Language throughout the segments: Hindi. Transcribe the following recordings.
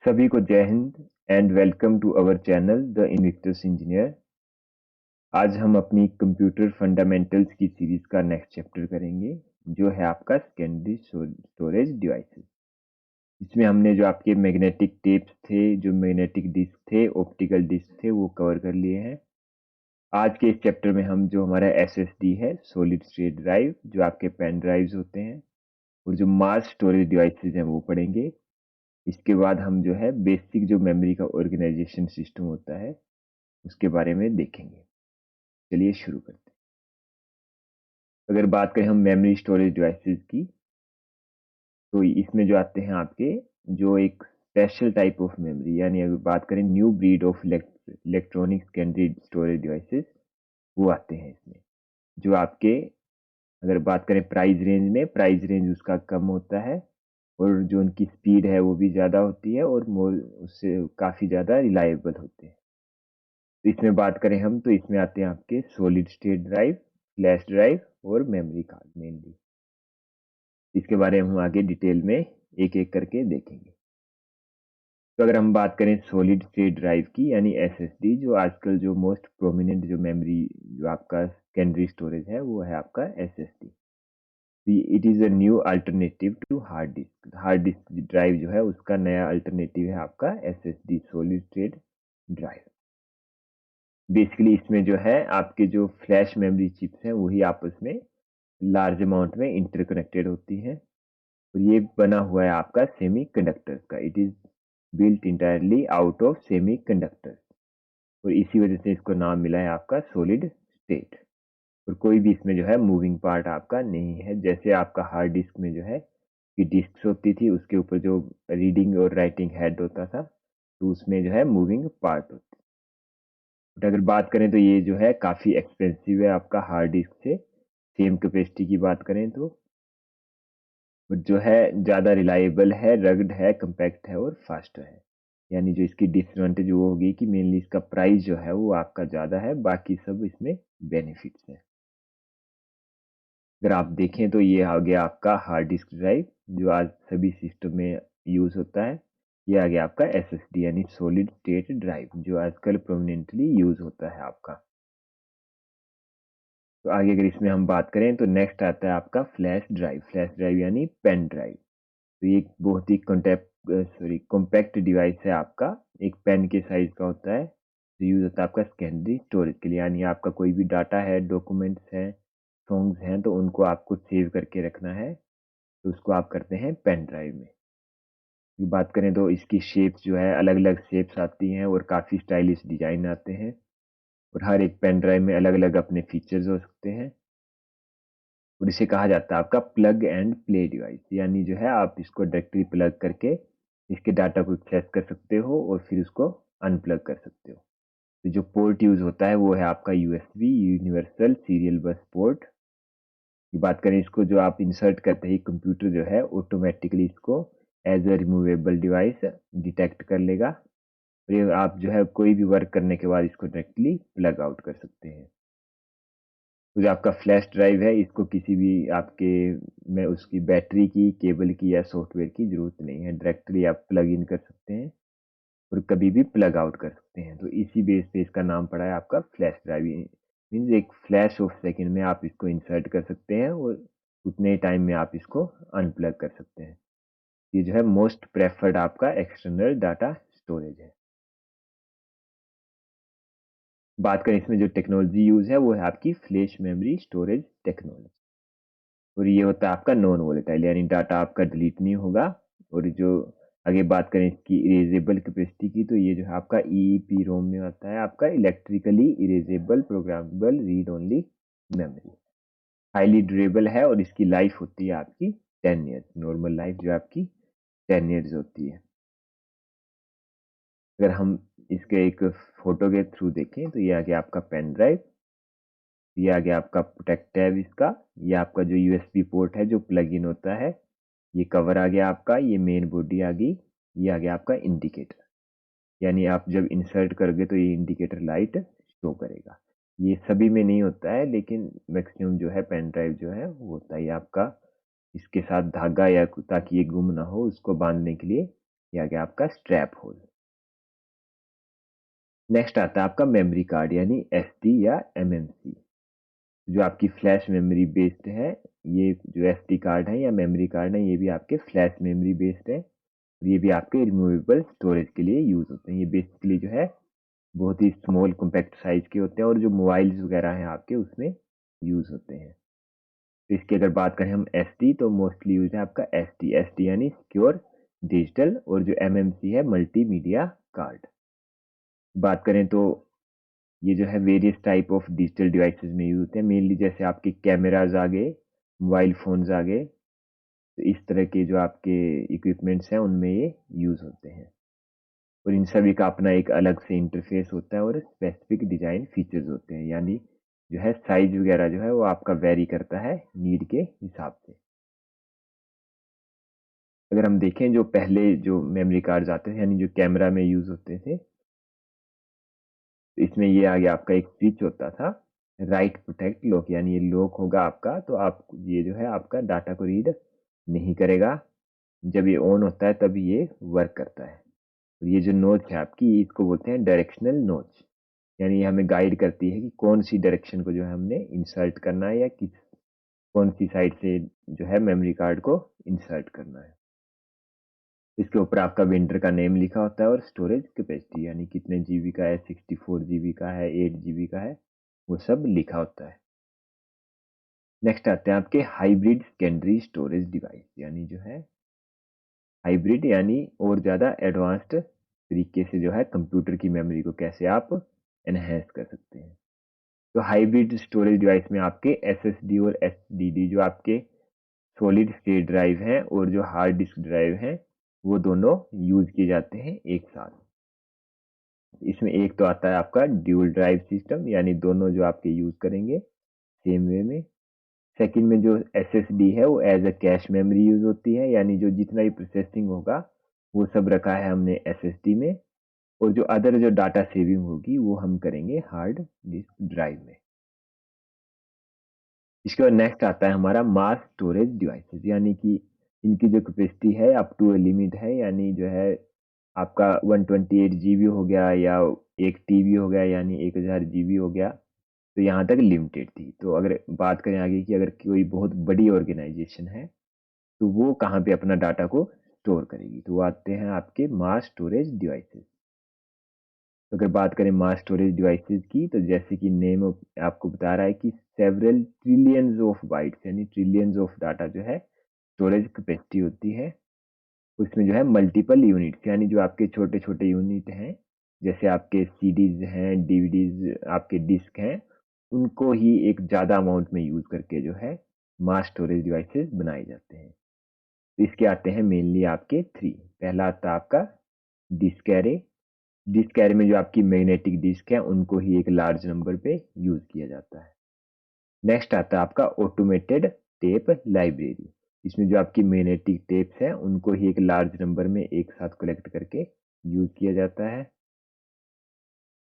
सभी को जय Hind and welcome to our channel the Invictus engineer. आज हम अपनी कंप्यूटर फंडामेंटल्स की सीरीज का नेक्स्ट चैप्टर करेंगे, जो है आपका सेकेंडरी स्टोरेज डिवाइसेस। इसमें हमने जो आपके मैग्नेटिक टेप्स थे, जो मैग्नेटिक डिस्क थे, ऑप्टिकल डिस्क थे, वो कवर कर लिए हैं। आज के इस चैप्टर में हम जो हमारा एसएसडी है, सॉलिड स्टेट ड्राइव, जो आपके पेन ड्राइव्स होते हैं, और जो मास स्टोरेज डिवाइसेस हैं वो पढ़ेंगे। इसके बाद हम जो है बेसिक जो मेमोरी का ऑर्गेनाइजेशन सिस्टम होता है उसके बारे में देखेंगे। चलिए शुरू करते हैं। अगर बात करें हम मेमोरी स्टोरेज डिवाइसेस की, तो इसमें जो आते हैं आपके जो एक स्पेशल टाइप ऑफ मेमोरी, यानी अगर बात करें new breed of electronic secondary storage devices, वो आते हैं इसमें। जो आपके अगर बात करें प्राइस रेंज उसका कम होता है, और जो उनकी स्पीड है वो भी ज़्यादा होती है, और मोर उससे काफ़ी ज़्यादा रिलायबल होते हैं। तो इसमें बात करें हम, तो इसमें आते हैं आपके solid state drive, flash drive और मेमोरी कार्ड मेनली। इसके बारे में हम आगे डिटेल में एक एक करके देखेंगे। तो अगर हम बात करें सॉलिड स्टेट ड्राइव की, यानी एसएसडी, जो आजकल जो मोस्ट प्रोमिनेंट जो मेमोरी जो आपका सेकेंडरी स्टोरेज है, वो है आपका SSD. It is a new alternative to hard disk. Hard disk drive जो है उसका नया अल्टरनेटिव है आपका SSD, solid state drive. Basically इसमें जो है आपके जो फ्लैश मेमोरी चिप्स हैं वही आपस में लार्ज अमाउंट में इंटरकनेक्टेड होती हैं, और ये बना हुआ है आपका सेमी कंडक्टर्स का। It is built entirely out of semi conductors, और इसी वजह से इसको नाम मिला है आपका सॉलिड स्टेट। और कोई भी इसमें जो है मूविंग पार्ट आपका नहीं है, जैसे आपका हार्ड डिस्क में जो है कि डिस्क होती थी, उसके ऊपर जो रीडिंग और राइटिंग हेड होता था, तो उसमें जो है मूविंग पार्ट होती। बट अगर बात करें तो ये जो है काफ़ी एक्सपेंसिव है आपका हार्ड डिस्क से। सेम कैपेसिटी की बात करें तो, बट जो है ज़्यादा रिलायबल है, रग्ड है, कम्पैक्ट है और फास्टर है। यानी जो इसकी डिसएडवांटेज वो होगी कि मेनली इसका प्राइस जो है वो आपका ज़्यादा है, बाकी सब इसमें बेनिफिट्स हैं। अगर आप देखें तो ये आ गया आपका हार्ड डिस्क ड्राइव, जो आज सभी सिस्टम में यूज़ होता है। ये आ गया आपका एसएसडी, यानी सॉलिड स्टेट ड्राइव, जो आजकल प्रोमिनेंटली यूज़ होता है आपका। तो आगे अगर इसमें हम बात करें तो नेक्स्ट आता है आपका फ्लैश ड्राइव यानी पेन ड्राइव। तो ये एक बहुत ही कॉम्पैक्ट डिवाइस है आपका, एक पेन के साइज का होता है, जो यूज़ होता है आपका सेकेंडरी स्टोरेज के लिए। यानी आपका कोई भी डाटा है, डॉक्यूमेंट्स हैं, सॉन्ग्स हैं, तो उनको आपको सेव करके रखना है, तो उसको आप करते हैं पेन ड्राइव में। की बात करें तो इसकी शेप्स जो है अलग अलग शेप्स आती हैं, और काफ़ी स्टाइलिश डिज़ाइन आते हैं, और हर एक पेन ड्राइव में अलग अलग अपने फीचर्स हो सकते हैं। और इसे कहा जाता है आपका प्लग एंड प्ले डिवाइस, यानी जो है आप इसको डायरेक्टली प्लग करके इसके डाटा को एक्सेस कर सकते हो, और फिर उसको अनप्लग कर सकते हो। तो जो पोर्ट यूज़ होता है वो है आपका USB, universal serial bus port की बात करें। इसको जो आप इंसर्ट करते ही कंप्यूटर जो है ऑटोमेटिकली इसको as a removable device detect कर लेगा, और ये आप जो है कोई भी वर्क करने के बाद इसको डायरेक्टली प्लग आउट कर सकते हैं। तो जो आपका फ्लैश ड्राइव है, इसको किसी भी आपके में उसकी बैटरी की, केबल की या सॉफ्टवेयर की ज़रूरत नहीं है। डायरेक्टली आप प्लग इन कर सकते हैं और कभी भी प्लग आउट कर सकते हैं। तो इसी बेस पे इसका नाम पड़ा है आपका फ्लैश ड्राइव। मीन्स एक फ्लैश ऑफ सेकंड में आप इसको इंसर्ट कर सकते हैं, और उतने टाइम में आप इसको अनप्लग कर सकते हैं। ये जो है मोस्ट प्रेफर्ड आपका एक्सटर्नल डाटा स्टोरेज है। बात करें इसमें जो टेक्नोलॉजी यूज़ है, वो है आपकी फ्लैश मेमोरी स्टोरेज टेक्नोलॉजी। और ये होता है आपका नॉन वोलेटाइल, यानी डाटा आपका डिलीट नहीं होगा। और जो आगे बात करें इसकी इरेजेबल कैपेसिटी की, तो ये जो है आपका ईईपी रोम में आता है आपका electrically erasable programmable read only memory. Highly durable है, और इसकी लाइफ होती है आपकी 10 ईयर्स। नॉर्मल लाइफ जो आपकी 10 ईयर्स होती है। अगर हम इसके एक फोटो के थ्रू देखें, तो ये आ गया आपका पेन ड्राइव, ये आ गया आपका प्रोटेक्ट टैब इसका, ये आपका जो यूएसबी पोर्ट है जो प्लग इन होता है, ये कवर आ गया आपका, ये मेन बॉडी आ गई, ये आ गया आपका इंडिकेटर। यानी आप जब इंसर्ट करोगे तो ये इंडिकेटर लाइट शो करेगा। ये सभी में नहीं होता है, लेकिन मैक्सिमम जो है पेन ड्राइव जो है वो होता है। ये आपका इसके साथ धागा, या ताकि ये गुम ना हो उसको बांधने के लिए ये आ गया आपका स्ट्रैप होल। नेक्स्ट आता है आपका मेमोरी कार्ड यानी एसडी या एमएमसी, जो आपकी फ्लैश मेमोरी बेस्ड है। ये जो एसडी कार्ड है या मेमोरी कार्ड है, ये भी आपके फ्लैश मेमोरी बेस्ड है। ये भी आपके रिमूवेबल स्टोरेज के लिए यूज होते हैं। ये बेसिकली जो है बहुत ही स्मॉल कॉम्पैक्ट साइज के होते हैं और जो मोबाइल्स वगैरह हैं आपके उसमें यूज होते हैं। तो इसकी अगर बात करें हम एसडी, तो मोस्टली यूज है आपका एसडी। एसडी यानी सिक्योर डिजिटल, और जो एमएमसी है मल्टीमीडिया कार्ड। बात करें तो ये जो है various type of digital devices में यूज होते हैं। मेनली जैसे आपके कैमराज आ गए, मोबाइल फोन्स आ गए, तो इस तरह के जो आपके इक्विपमेंट्स हैं उनमें ये यूज होते हैं। और इन सभी का अपना एक अलग से इंटरफेस होता है और स्पेसिफिक डिजाइन फीचर्स होते हैं, यानी जो है साइज वगैरह जो है वो आपका वेरी करता है नीड के हिसाब से। अगर हम देखें जो पहले जो मेमोरी कार्ड्स आते थे यानी जो कैमरा में यूज होते थे, तो इसमें ये आ गया आपका एक स्विच होता था, राइट प्रोटेक्ट लॉक, यानी ये लॉक होगा आपका तो आप ये जो है आपका डाटा को रीड नहीं करेगा। जब ये ऑन होता है तभी ये वर्क करता है। तो ये जो नोच है आपकी, इसको बोलते हैं डायरेक्शनल नोच, यानी ये हमें गाइड करती है कि कौन सी डायरेक्शन को जो है हमने इंसर्ट करना है या किस कौन सी साइड से जो है मेमोरी कार्ड को इंसर्ट करना है। इसके ऊपर आपका वेंडर का नेम लिखा होता है और स्टोरेज कैपेसिटी, यानी कितने जीबी का है, 64 जीबी का है, 8 जीबी का है, वो सब लिखा होता है। नेक्स्ट आते हैं आपके हाइब्रिड सेकेंडरी स्टोरेज डिवाइस, यानी जो है हाइब्रिड यानी और ज़्यादा एडवांस्ड तरीके से जो है कंप्यूटर की मेमोरी को कैसे आप एनहेंस कर सकते हैं। तो हाइब्रिड स्टोरेज डिवाइस में आपके एसएसडी और एसडीडी, जो आपके सॉलिड स्टेट ड्राइव हैं और जो हार्ड डिस्क ड्राइव हैं, वो दोनों यूज किए जाते हैं एक साथ। इसमें एक तो आता है आपका ड्यूल ड्राइव सिस्टम, यानी दोनों जो आपके यूज करेंगे सेम वे में। सेकंड में जो एसएसडी है वो as a cache memory use होती है, यानी जो जितना भी प्रोसेसिंग होगा वो सब रखा है हमने एसएसडी में, और जो अदर जो डाटा सेविंग होगी वो हम करेंगे हार्ड डिस्क ड्राइव में। इसके बाद नेक्स्ट आता है हमारा मास स्टोरेज डिवाइसेस, यानी कि इनकी जो कैपेसिटी है अप टू ए लिमिट है, यानी जो है आपका 128 जीबी हो गया या एक टीबी हो गया, यानी 1000 जीबी हो गया, तो यहाँ तक लिमिटेड थी। तो अगर बात करें आगे की, अगर कोई बहुत बड़ी ऑर्गेनाइजेशन है तो वो कहाँ पे अपना डाटा को स्टोर करेगी, तो वो आते हैं आपके मास स्टोरेज डिवाइसेस। तो अगर बात करें मास स्टोरेज डिवाइसेस की, तो जैसे कि नेम आपको बता रहा है कि सेवरल ट्रिलियंस ऑफ बाइट्स, यानी ट्रिलियंस ऑफ डाटा जो है स्टोरेज कैपेसिटी होती है। उसमें जो है मल्टीपल यूनिट्स, यानी जो आपके छोटे छोटे यूनिट हैं, जैसे आपके सीडीज हैं, डीवीडीज, आपके डिस्क हैं, उनको ही एक ज़्यादा अमाउंट में यूज़ करके जो है मास स्टोरेज डिवाइसेस बनाए जाते हैं। तो इसके आते हैं मेनली आपके थ्री। पहला आता है आपका डिस्क एरे। डिस्क एरे में जो आपकी मैग्नेटिक डिस्क है उनको ही एक लार्ज नंबर पे यूज़ किया जाता है। नेक्स्ट आता है आपका ऑटोमेटेड टेप लाइब्रेरी। इसमें जो आपकी मैग्नेटिक टेप्स हैं उनको ही एक लार्ज नंबर में एक साथ कलेक्ट करके यूज किया जाता है।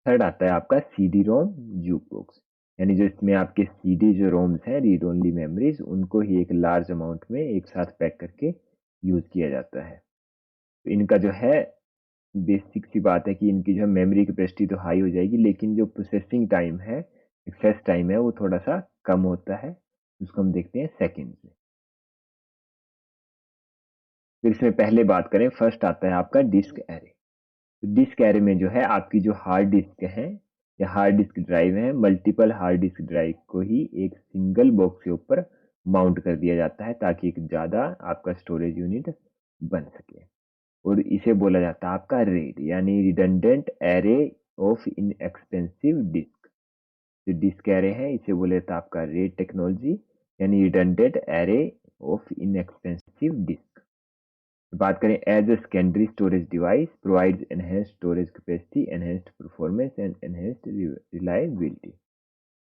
थर्ड आता है आपका सीडी रोम जूक बॉक्स, यानी जो इसमें आपके सीडी जो रोम्स हैं, रीड ओनली मेमोरीज, उनको ही एक लार्ज अमाउंट में एक साथ पैक करके यूज किया जाता है। तो इनका जो है बेसिक सी बात है कि इनकी जो है मेमोरी कैपेसिटी तो हाई हो जाएगी, लेकिन जो प्रोसेसिंग टाइम है, एक्सेस टाइम है, वो थोड़ा सा कम होता है। उसको हम देखते हैं सेकेंड्स में। फिर इसमें पहले बात करें, फर्स्ट आता है आपका डिस्क एरे। तो डिस्क एरे में जो है आपकी जो हार्ड डिस्क है या हार्ड डिस्क ड्राइव है, मल्टीपल हार्ड डिस्क ड्राइव को ही एक सिंगल बॉक्स के ऊपर माउंट कर दिया जाता है ताकि एक ज़्यादा आपका स्टोरेज यूनिट बन सके। और इसे बोला जाता है आपका रेड, यानी redundant array of inexpensive disk. जो डिस्क एरे है इसे बोले जाता है आपका रेड टेक्नोलॉजी, यानी redundant array of inexpensive disk. बात करें as a secondary storage device, provides enhanced storage capacity, enhanced performance and enhanced reliability.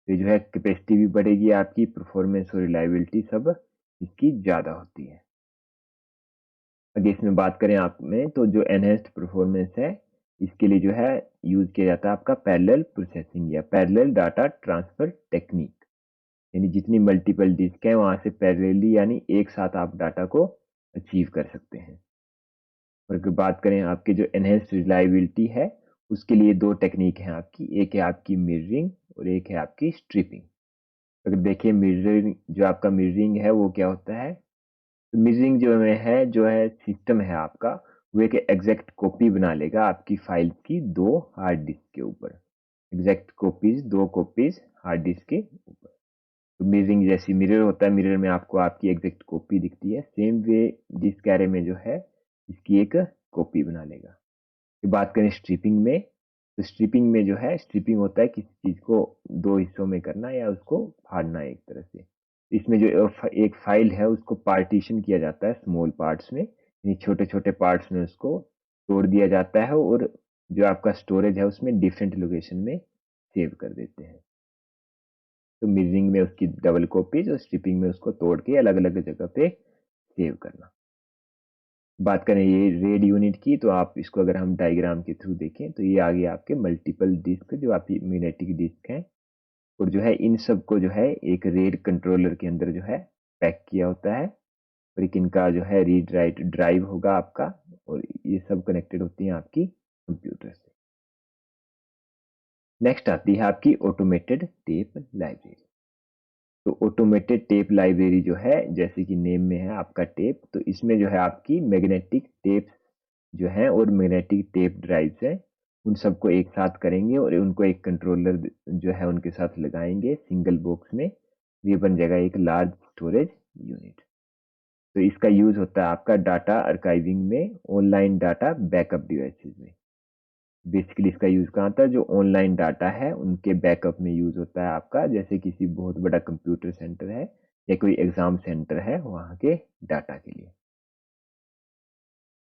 ये जो है कैपेसिटी भी बढ़ेगी आपकी, परफॉर्मेंस और रिलायबिलिटी सब इसकी ज़्यादा होती है। अगर इसमें बात करें आप में, तो जो एनहेंस्ड परफॉर्मेंस है इसके लिए जो है यूज किया जाता है आपका पैरेलल प्रोसेसिंग या पैरेलल डाटा ट्रांसफर टेक्निक, यानी जितनी मल्टीपल डिस्क है वहां से पैरेलली यानी एक साथ आप डाटा को अचीव कर सकते हैं। और अगर बात करें आपके जो एनहेंस्ड रिलायबिलिटी है, उसके लिए 2 टेक्निक हैं आपकी, एक है आपकी मिररिंग और एक है आपकी स्ट्रिपिंग। अगर देखिए मिररिंग, जो आपका मिररिंग है वो क्या होता है? तो मिररिंग जो है सिस्टम है आपका, वो एक एग्जैक्ट कॉपी बना लेगा आपकी फाइल की 2 हार्ड डिस्क के ऊपर। Exact copies, 2 copies hard disk के ऊपर। तो मिररिंग जैसी मिरर होता है, मिरर में आपको आपकी एग्जैक्ट कॉपी दिखती है, सेम वे डिस्क एरे में जो है इसकी एक कॉपी बना लेगा। फिर बात करें स्ट्रिपिंग में, तो स्ट्रिपिंग में जो है, स्ट्रिपिंग होता है किसी चीज को 2 हिस्सों में करना या उसको फाड़ना एक तरह से। इसमें जो एक फाइल है उसको पार्टीशन किया जाता है स्मॉल पार्ट्स में, यानी छोटे छोटे पार्ट्स में उसको तोड़ दिया जाता है और जो आपका स्टोरेज है उसमें डिफरेंट लोकेशन में सेव कर देते हैं। तो मिररिंग में उसकी डबल कॉपीज और स्ट्रिपिंग में उसको तोड़ के अलग अलग जगह पे सेव करना। बात करें ये रेड यूनिट की, तो आप इसको अगर हम डायग्राम के थ्रू देखें तो ये आ गया आपके मल्टीपल डिस्क जो आपकी मैग्नेटिक डिस्क है, और जो है इन सब को जो है एक रेड कंट्रोलर के अंदर जो है पैक किया होता है, और एक इनका जो है रीड राइट ड्राइव होगा आपका, और ये सब कनेक्टेड होती हैं आपकी कंप्यूटर से। नेक्स्ट आती है आपकी ऑटोमेटेड टेप लाइब्रेरी। तो ऑटोमेटेड टेप लाइब्रेरी जो है, जैसे कि नेम में है आपका टेप, तो इसमें जो है आपकी मैग्नेटिक टेप जो है और मैग्नेटिक टेप ड्राइव्स है, उन सबको एक साथ करेंगे और उनको एक कंट्रोलर जो है उनके साथ लगाएंगे सिंगल बॉक्स में। ये बन जाएगा एक लार्ज स्टोरेज यूनिट। तो इसका यूज होता है आपका डाटा आर्काइविंग में, ऑनलाइन डाटा बैकअप डिवाइसेस में। बेसिकली इसका यूज कहाँ था? जो ऑनलाइन डाटा है उनके बैकअप में यूज होता है आपका, जैसे किसी बहुत बड़ा कंप्यूटर सेंटर है या कोई एग्जाम सेंटर है, वहाँ के डाटा के लिए।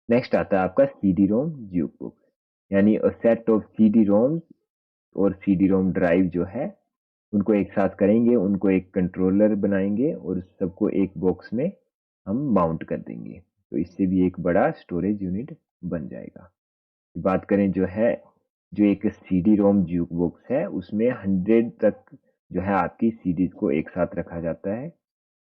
नेक्स्ट आता है आपका सीडी रोम ज्यूक, यानी सेट ऑफ सीडी रोम और सीडी रोम ड्राइव जो है उनको एक साथ करेंगे, उनको एक कंट्रोलर बनाएंगे और सबको एक बॉक्स में हम माउंट कर देंगे, तो इससे भी एक बड़ा स्टोरेज यूनिट बन जाएगा। बात करें जो है, जो एक सीडी रोम ज्यूक बॉक्स है उसमें 100 तक जो है आपकी सीडीज को एक साथ रखा जाता है,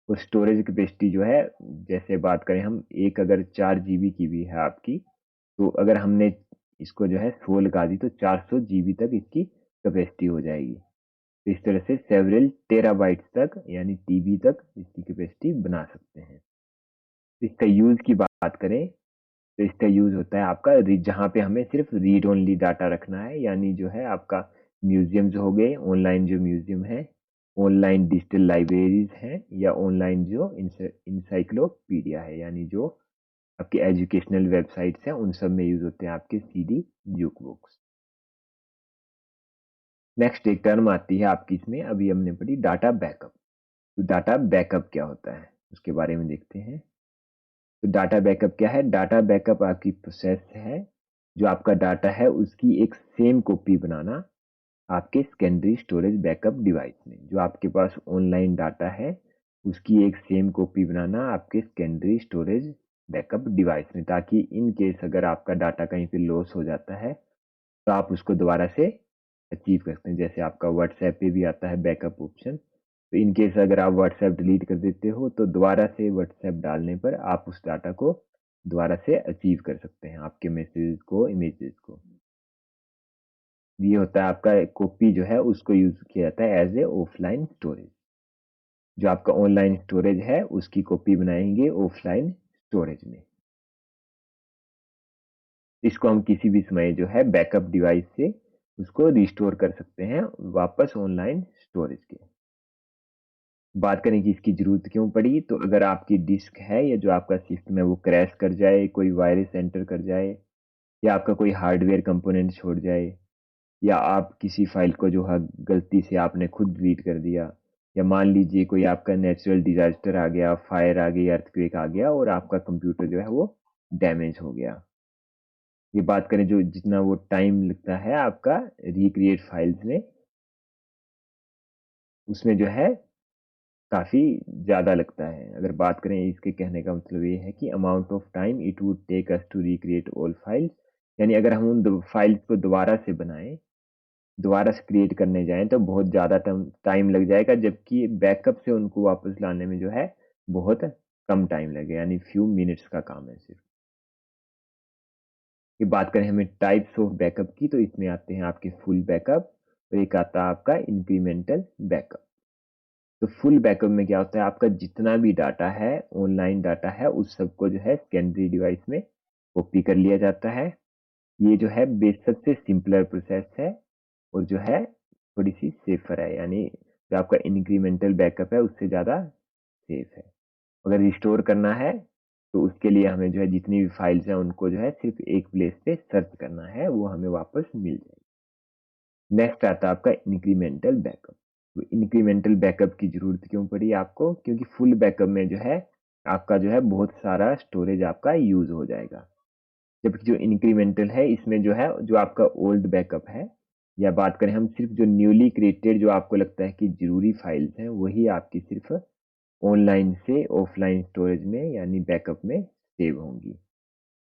और स्टोरेज कैपेसिटी जो है, जैसे बात करें हम, एक अगर 4 GB की भी है आपकी, तो अगर हमने इसको जो है 100 लगा दी तो 400 GB तक इसकी कैपेसिटी हो जाएगी। तो इस तरह से सेवरल टेराबाइट्स तक यानी टीबी तक इसकी कैपेसिटी बना सकते हैं। इसका यूज की बात करें तो इसका यूज होता है आपका जहाँ पे हमें सिर्फ रीड ओनली डाटा रखना है, यानी जो है आपका म्यूजियम्स हो गए, ऑनलाइन जो म्यूजियम है, ऑनलाइन डिजिटल लाइब्रेरीज हैं, या ऑनलाइन जो इंसाइक्लोपीडिया है, यानी जो आपकी एजुकेशनल वेबसाइट्स हैं, उन सब में यूज होते हैं आपके सीडी ज्यूक बुक्स। नेक्स्ट एक टर्म आती है आपकी इसमें, अभी हमने पढ़ी डाटा बैकअप। तो डाटा बैकअप क्या होता है उसके बारे में देखते हैं। तो डाटा बैकअप क्या है? डाटा बैकअप आपकी प्रोसेस है जो आपका डाटा है उसकी एक सेम कॉपी बनाना आपके सेकेंडरी स्टोरेज बैकअप डिवाइस में। जो आपके पास ऑनलाइन डाटा है उसकी एक सेम कॉपी बनाना आपके सेकेंडरी स्टोरेज बैकअप डिवाइस में, ताकि इन केस अगर आपका डाटा कहीं पे लॉस हो जाता है तो आप उसको दोबारा से अचीव कर सकते हैं। जैसे आपका व्हाट्सएप पे भी आता है बैकअप ऑप्शन, तो इन केस अगर आप व्हाट्सएप डिलीट कर देते हो तो दोबारा से व्हाट्सएप डालने पर आप उस डाटा को दोबारा से अचीव कर सकते हैं, आपके मैसेज को, इमेजेस को। ये होता है आपका कॉपी जो है उसको यूज किया जाता है एज ए ऑफलाइन स्टोरेज। जो आपका ऑनलाइन स्टोरेज है उसकी कॉपी बनाएंगे ऑफलाइन स्टोरेज में। इसको हम किसी भी समय जो है बैकअप डिवाइस से उसको रिस्टोर कर सकते हैं वापस ऑनलाइन स्टोरेज के। बात करें कि इसकी जरूरत क्यों पड़ी, तो अगर आपकी डिस्क है या जो आपका सिस्टम है वो क्रैश कर जाए, कोई वायरस एंटर कर जाए, या आपका कोई हार्डवेयर कंपोनेंट छोड़ जाए, या आप किसी फाइल को जो है गलती से आपने खुद डिलीट कर दिया, या मान लीजिए कोई आपका नेचुरल डिजास्टर आ गया, फायर आ गई, अर्थक्वेक आ गया और आपका कंप्यूटर जो है वो डैमेज हो गया। ये बात करें जो जितना वो टाइम लगता है आपका रिक्रिएट फाइल्स में, उसमें जो है काफ़ी ज़्यादा लगता है। अगर बात करें, इसके कहने का मतलब ये है कि amount of time it would take us to recreate all files, यानी अगर हम उन फाइल्स को दोबारा से बनाएं, दोबारा से क्रिएट करने जाएं तो बहुत ज़्यादा टाइम लग जाएगा, जबकि बैकअप से उनको वापस लाने में जो है बहुत कम टाइम लगेगा, यानी फ्यू मिनट्स का काम है सिर्फ। कि बात करें हमें टाइप्स ऑफ बैकअप की, तो इसमें आते हैं आपके फुल बैकअप और एक आता है आपका इंक्रीमेंटल बैकअप। तो फुल बैकअप में क्या होता है, आपका जितना भी डाटा है, ऑनलाइन डाटा है, उस सबको जो है सेकेंडरी डिवाइस में कॉपी कर लिया जाता है। ये जो है बेस सबसे सिंपलर प्रोसेस है और जो है थोड़ी सी सेफर है, यानी जो आपका इंक्रीमेंटल बैकअप है उससे ज़्यादा सेफ है। अगर रिस्टोर करना है तो उसके लिए हमें जो है जितनी भी फाइल्स हैं उनको जो है सिर्फ एक प्लेस पे सर्च करना है, वो हमें वापस मिल जाएगी। नेक्स्ट आता है आपका इंक्रीमेंटल बैकअप। तो इंक्रीमेंटल बैकअप की जरूरत क्यों पड़ी आपको, क्योंकि फुल बैकअप में जो है आपका जो है बहुत सारा स्टोरेज आपका यूज हो जाएगा, जबकि जो इंक्रीमेंटल है इसमें जो है जो आपका ओल्ड बैकअप है, या बात करें हम सिर्फ जो न्यूली क्रिएटेड जो आपको लगता है कि जरूरी फाइल्स हैं वही आपकी सिर्फ ऑनलाइन से ऑफलाइन स्टोरेज में यानी बैकअप में सेव होंगी।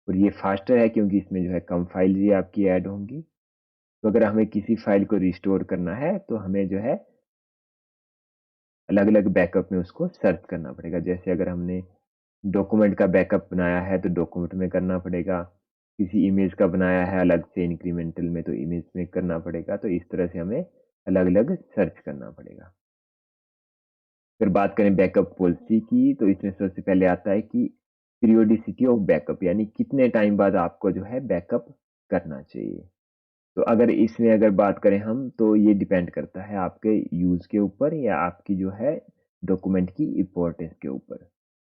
और ये फास्टर है क्योंकि इसमें जो है कम फाइल भी आपकी ऐड होंगी। तो अगर हमें किसी फाइल को रिस्टोर करना है तो हमें जो है अलग अलग बैकअप में उसको सर्च करना पड़ेगा। जैसे अगर हमने डॉक्यूमेंट का बैकअप बनाया है तो डॉक्यूमेंट में करना पड़ेगा, किसी इमेज का बनाया है अलग से इंक्रीमेंटल में तो इमेज में करना पड़ेगा। तो इस तरह से हमें अलग अलग सर्च करना पड़ेगा। फिर बात करें बैकअप पॉलिसी की, तो इसमें सबसे पहले आता है कि पीरियोडिसिटी ऑफ बैकअप, यानी कितने टाइम बाद आपको जो है बैकअप करना चाहिए। तो अगर इसमें अगर बात करें हम, तो ये डिपेंड करता है आपके यूज के ऊपर या आपकी जो है डॉक्यूमेंट की इंपॉर्टेंस के ऊपर।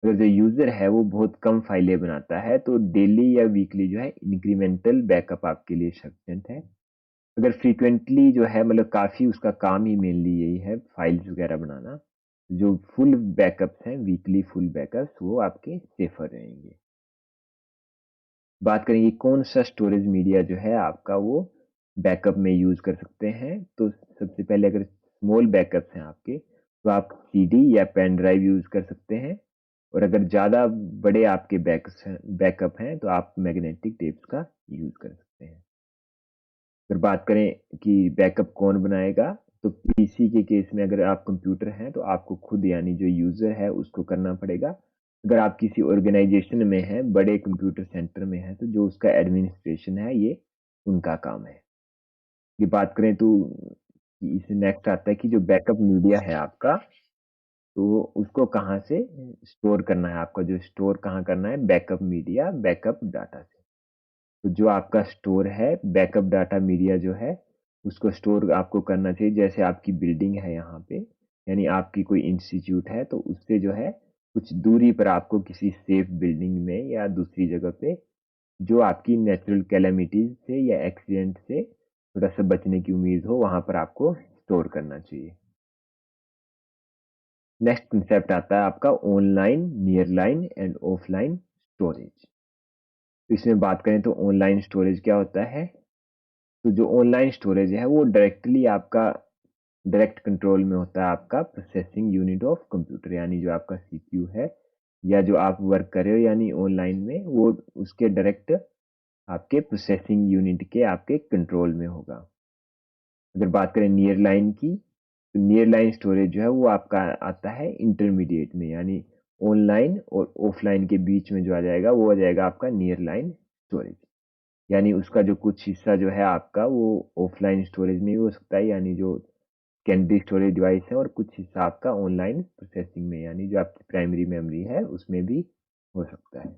अगर जो यूजर है वो बहुत कम फाइलें बनाता है तो डेली या वीकली जो है इंक्रीमेंटल बैकअप आपके लिए सफिशिएंट है। अगर फ्रीक्वेंटली जो है मतलब काफ़ी उसका काम ही मेनली यही है फाइल्स वगैरह बनाना, जो फुल बैकअप्स हैं वीकली फुल बैकअप्स वो आपके सेफर रहेंगे। बात करेंगे कौन सा स्टोरेज मीडिया जो है आपका वो बैकअप में यूज कर सकते हैं, तो सबसे पहले अगर स्मॉल बैकअप्स हैं आपके तो आप सीडी या पेन ड्राइव यूज कर सकते हैं। और अगर ज़्यादा बड़े आपके बैकअप हैं तो आप मैग्नेटिक टेप्स का यूज कर सकते हैं। फिर बात करें कि बैकअप कौन बनाएगा, तो पीसी के केस में अगर आप कंप्यूटर हैं तो आपको खुद यानी जो यूज़र है उसको करना पड़ेगा। अगर आप किसी ऑर्गेनाइजेशन में हैं, बड़े कंप्यूटर सेंटर में हैं, तो जो उसका एडमिनिस्ट्रेशन है ये उनका काम है। ये बात करें तो इस नेक्स्ट आता है कि जो बैकअप मीडिया है आपका, तो उसको कहाँ से स्टोर करना है, आपका जो स्टोर कहाँ करना है बैकअप मीडिया बैकअप डाटा से। तो जो आपका स्टोर है बैकअप डाटा मीडिया जो है उसको स्टोर आपको करना चाहिए, जैसे आपकी बिल्डिंग है यहाँ पे, यानी आपकी कोई इंस्टीट्यूट है तो उससे जो है कुछ दूरी पर आपको किसी सेफ बिल्डिंग में या दूसरी जगह पे जो आपकी नेचुरल कैलेमिटीज से या एक्सीडेंट से थोड़ा सा बचने की उम्मीद हो वहां पर आपको स्टोर करना चाहिए। नेक्स्ट कंसेप्ट आता है आपका online, near line and offline storage. इसमें बात करें तो ऑनलाइन स्टोरेज क्या होता है, तो जो ऑनलाइन स्टोरेज है वो डायरेक्टली आपका डायरेक्ट कंट्रोल में होता है आपका प्रोसेसिंग यूनिट ऑफ कंप्यूटर, यानी जो आपका सीपीयू है या जो आप वर्क कर रहे हो यानी ऑनलाइन में वो उसके डायरेक्ट आपके प्रोसेसिंग यूनिट के आपके कंट्रोल में होगा। अगर बात करें नियर लाइन की, तो नियर लाइन स्टोरेज जो है वो आपका आता है इंटरमीडिएट में, यानी ऑनलाइन और ऑफलाइन के बीच में जो आ जाएगा वो आ जाएगा आपका नियर लाइन स्टोरेज। यानी उसका जो कुछ हिस्सा जो है आपका वो ऑफलाइन स्टोरेज में भी हो सकता है, यानी जो सेकेंडरी स्टोरेज डिवाइस है, और कुछ हिस्सा आपका ऑनलाइन प्रोसेसिंग में यानी जो आपकी प्राइमरी मेमोरी है उसमें भी हो सकता है।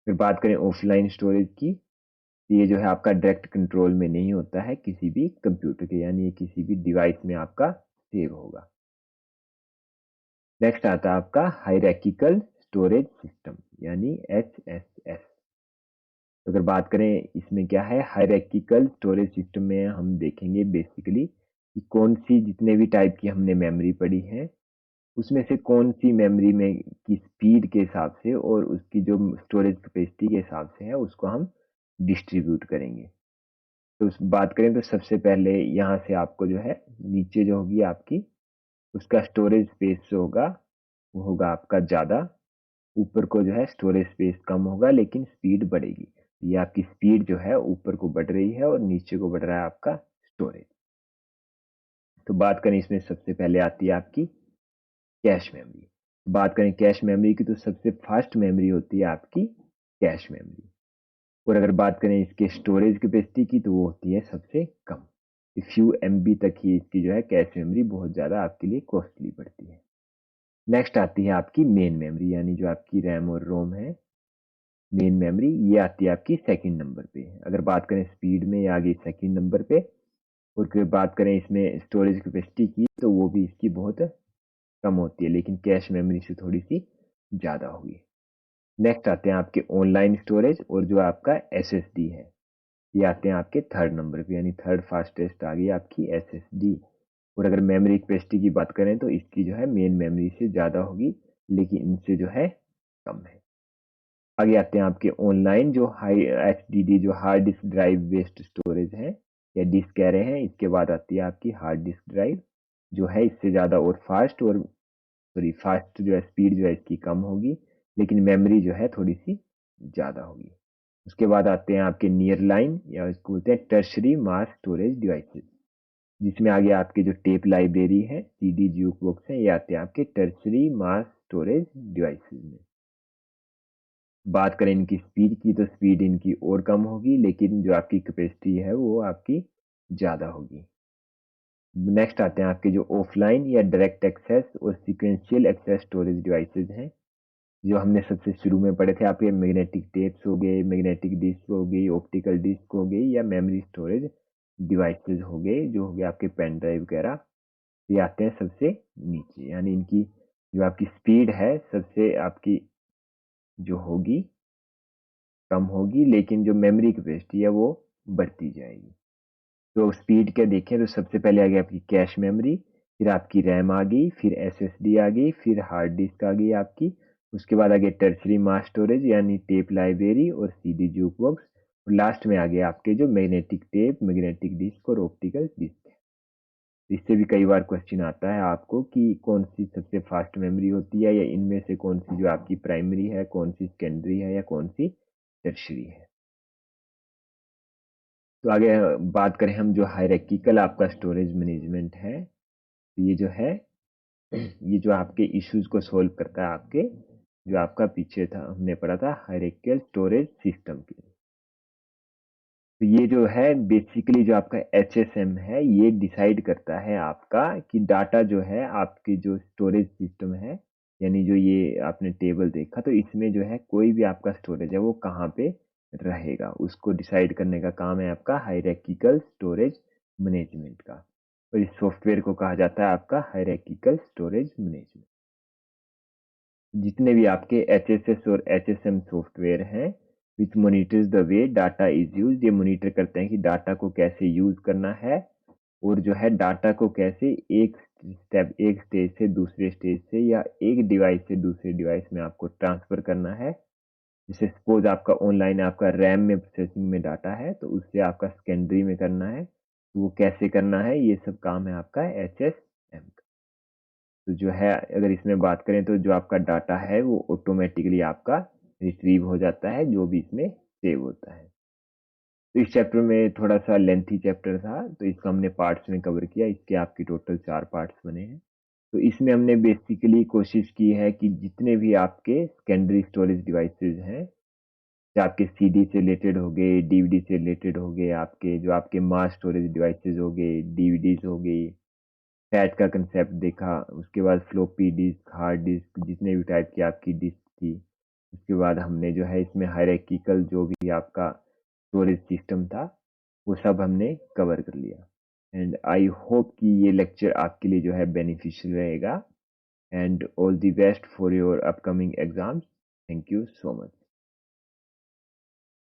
फिर बात करें ऑफलाइन स्टोरेज की, तो ये जो है आपका डायरेक्ट कंट्रोल में नहीं होता है किसी भी कंप्यूटर के, यानी ये किसी भी डिवाइस में आपका सेव होगा। नेक्स्ट आता है आपका हायरार्किकल स्टोरेज सिस्टम यानी HSS। अगर बात करें इसमें क्या है, हायरार्किकल स्टोरेज सिस्टम में हम देखेंगे बेसिकली कि कौन सी जितने भी टाइप की हमने मेमोरी पढ़ी है उसमें से कौन सी मेमोरी में की स्पीड के हिसाब से और उसकी जो स्टोरेज कैपेसिटी के हिसाब से है उसको हम डिस्ट्रीब्यूट करेंगे। तो उस बात करें तो सबसे पहले यहाँ से आपको जो है नीचे जो होगी आपकी उसका स्टोरेज स्पेस जो होगा वो होगा आपका ज़्यादा, ऊपर को जो है स्टोरेज स्पेस कम होगा लेकिन स्पीड बढ़ेगी। ये आपकी स्पीड जो है ऊपर को बढ़ रही है और नीचे को बढ़ रहा है आपका स्टोरेज। तो बात करें इसमें सबसे पहले आती है आपकी कैश मेमोरी। बात करें कैश मेमोरी की, तो सबसे फास्ट मेमोरी होती है आपकी कैश मेमोरी। और अगर बात करें इसके स्टोरेज कैपेसिटी की तो वो होती है सबसे कम। फ्यू एमबी तक ही इसकी जो है कैश मेमोरी बहुत ज़्यादा आपके लिए कॉस्टली पड़ती है। नेक्स्ट आती है आपकी मेन मेमोरी, यानी जो आपकी रैम और रोम है। मेन मेमोरी ये आती है आपकी सेकंड नंबर पे। अगर बात करें स्पीड में, ये आ गई सेकंड नंबर पे। और अगर बात करें इसमें स्टोरेज कैपेसिटी की तो वो भी इसकी बहुत कम होती है, लेकिन कैश मेमोरी से थोड़ी सी ज़्यादा होगी। नेक्स्ट आते हैं आपके ऑनलाइन स्टोरेज और जो आपका एसएसडी है, ये आते हैं आपके थर्ड नंबर पे, यानी थर्ड फास्टेस्ट आ गई आपकी एसएसडी। और अगर मेमोरी कैपेसिटी की बात करें तो इसकी जो है मेन मेमोरी से ज़्यादा होगी, लेकिन इनसे जो है कम है। आगे आते हैं आपके ऑनलाइन जो हाई एचडीडी, जो hard disk drive based storage है या डिस्क कह रहे हैं। इसके बाद आती है आपकी हार्ड डिस्क ड्राइव, जो है इससे ज़्यादा और फास्ट, और सॉरी फास्ट जो है स्पीड जो है इसकी कम होगी, लेकिन मेमोरी जो है थोड़ी सी ज़्यादा होगी। उसके बाद आते हैं आपके नियर लाइन या इसको बोलते हैं टर्शरी मास स्टोरेज डिवाइसेस, जिसमें आगे आपके जो टेप लाइब्रेरी है, सीडी, ज्यूक बॉक्स है, ये आते हैं आपके टर्शरी मास स्टोरेज डिवाइसेस में। बात करें इनकी स्पीड की तो स्पीड इनकी और कम होगी, लेकिन जो आपकी कैपेसिटी है वो आपकी ज़्यादा होगी। नेक्स्ट आते हैं आपके जो ऑफलाइन या डायरेक्ट एक्सेस और सीक्वेंशियल एक्सेस स्टोरेज डिवाइसेस हैं, जो हमने सबसे शुरू में पढ़े थे। आपके मैग्नेटिक टेप्स हो गए, मैग्नेटिक डिस्क हो गई, ऑप्टिकल डिस्क हो गई, या मेमोरी स्टोरेज डिवाइसेस हो गए, जो हो गए आपके पेन ड्राइव वगैरह। ये आते हैं सबसे नीचे, यानी इनकी जो आपकी स्पीड है सबसे आपकी जो होगी कम होगी, लेकिन जो मेमोरी कैपेसिटी है वो बढ़ती जाएगी। तो स्पीड के देखें तो सबसे पहले आ गई आपकी कैश मेमोरी, फिर आपकी रैम आ गई, फिर एसएसडी आ गई, फिर हार्ड डिस्क आ गई आपकी। उसके बाद आ गया टर्सरी मास स्टोरेज यानी टेप लाइब्रेरी और सीडी जूक बॉक्स। और लास्ट में आ गया आपके जो मैग्नेटिक टेप, मैग्नेटिक डिस्क और ऑप्टिकल डिस्क। इससे भी कई बार क्वेश्चन आता है आपको कि कौन सी सबसे फास्ट मेमोरी होती है, या इनमें से कौन सी जो आपकी प्राइमरी है, कौन सी सेकेंडरी है, या कौन सी टर्शरी है। तो आगे बात करें हम जो हायरार्किकल आपका स्टोरेज मैनेजमेंट है, तो ये जो है ये जो आपके इश्यूज को सॉल्व करता है, आपके जो आपका पीछे था हमने पढ़ा था हायरार्किकल स्टोरेज सिस्टम के। तो ये जो है बेसिकली जो आपका एचएसएम है, ये डिसाइड करता है आपका कि डाटा जो है आपके जो स्टोरेज सिस्टम है, यानी जो ये आपने टेबल देखा, तो इसमें जो है कोई भी आपका स्टोरेज है वो कहाँ पे रहेगा, उसको डिसाइड करने का काम है आपका हायरार्किकल स्टोरेज मैनेजमेंट का। और इस सॉफ्टवेयर को कहा जाता है आपका हायरार्किकल स्टोरेज मैनेजमेंट। जितने भी आपके एचएसएस और एचएसएम सॉफ्टवेयर हैं, which monitors the way data is use, ये मॉनिटर करते हैं कि डाटा को कैसे यूज करना है, और जो है डाटा को कैसे एक स्टेज से दूसरे स्टेज से, या एक डिवाइस से दूसरे डिवाइस में आपको ट्रांसफर करना है। जैसे सपोज आपका ऑनलाइन आपका रैम में प्रोसेसिंग में डाटा है, तो उससे आपका सेकेंडरी में करना है, तो वो कैसे करना है, ये सब काम है आपका एच एस एम का। तो जो है अगर इसमें बात करें तो जो आपका डाटा है वो ऑटोमेटिकली आपका रिट्रीव हो जाता है, जो भी इसमें सेव होता है। तो इस चैप्टर में थोड़ा सा लेंथी चैप्टर था, तो इसको हमने पार्ट्स में कवर किया। इसके आपके टोटल 4 पार्ट्स बने हैं। तो इसमें हमने बेसिकली कोशिश की है कि जितने भी आपके सेकेंडरी स्टोरेज डिवाइसेस हैं, चाहे आपके सीडी से रिलेटेड हो गए, डीवीडी से रिलेटेड हो गए, आपके जो आपके मास स्टोरेज डिवाइसेस हो गए, डीवीडीज हो गई, फैट का कंसेप्ट देखा। उसके बाद फ्लॉपी डिस्क, हार्ड डिस्क, जितने भी टाइप की आपकी डिस्क थी। उसके बाद हमने जो है इसमें हायरार्किकल जो भी आपका स्टोरेज सिस्टम था, वो सब हमने कवर कर लिया। एंड आई होप कि ये लेक्चर आपके लिए जो है बेनिफिशियल रहेगा। And all the best for your upcoming exams. Thank you so much.